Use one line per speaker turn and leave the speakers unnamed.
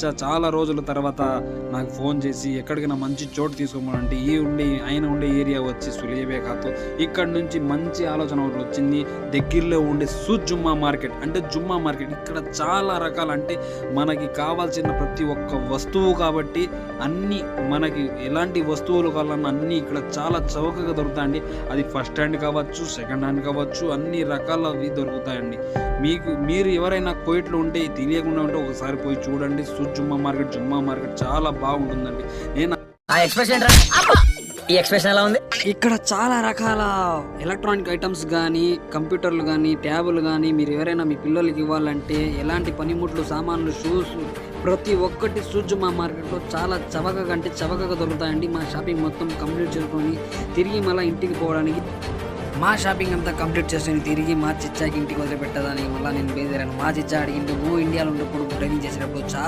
చాలా రోజుల తర్వాత నాకు ఫోన్ చేసి ఎక్కడికైనా మంచి చోటు తీసుకోమంటే ఆయన ఉండే ఏరియా వచ్చి సులేబేఖాతో ఇక్కడ నుంచి మంచి ఆలోచన ఒకటి వచ్చింది. దగ్గరలో ఉండే జుమ్మా మార్కెట్ అంటే జుమ్మా మార్కెట్ ఇక్కడ చాలా రకాలు అంటే మనకి కావాల్సిన ప్రతి ఒక్క వస్తువు కాబట్టి అన్నీ మనకి ఎలాంటి వస్తువులు కావాలన్నా అన్నీ ఇక్కడ చాలా చౌకగా దొరుకుతాయండి. అది ఫస్ట్ హ్యాండ్ కావచ్చు, సెకండ్ హ్యాండ్ కావచ్చు, అన్ని రకాలవి దొరుకుతాయండి. మీరు ఎవరైనా కోయిట్లో ఉంటే తెలియకుండా ఉంటే ఒకసారి పోయి చూడండి. జుమ్మా మార్కెట్ చాలా బాగుంటుందండి.
ఈ ఎక్స్ప్రెషన్ ఎలా ఉంది?
ఇక్కడ చాలా రకాల ఎలక్ట్రానిక్ ఐటమ్స్ కానీ, కంప్యూటర్లు కానీ, ట్యాబులు కానీ మీరు ఎవరైనా మీ పిల్లలకి ఇవ్వాలంటే ఎలాంటి పనిముట్లు, సామాన్లు, షూస్ ప్రతి ఒక్కటి జుమ్మా మార్కెట్లో చాలా చవకగా దొరుకుతాయండి. మా షాపింగ్ మొత్తం కంప్లీట్ చేసుకొని తిరిగి మళ్ళీ ఇంటికి పోవడానికి మా షాపింగ్ అంతా కంప్లీట్ చేసుకొని తిరిగి మా చిచ్చాకి ఇంటికి వదిలిపెట్టడానికి మళ్ళీ నేను బయలుదేరాను. మా చిచ్చా అడిగిండు నువ్వు ఇండియాలో ఉన్నప్పుడు డ్రైవింగ్ చేసేటప్పుడు చాలా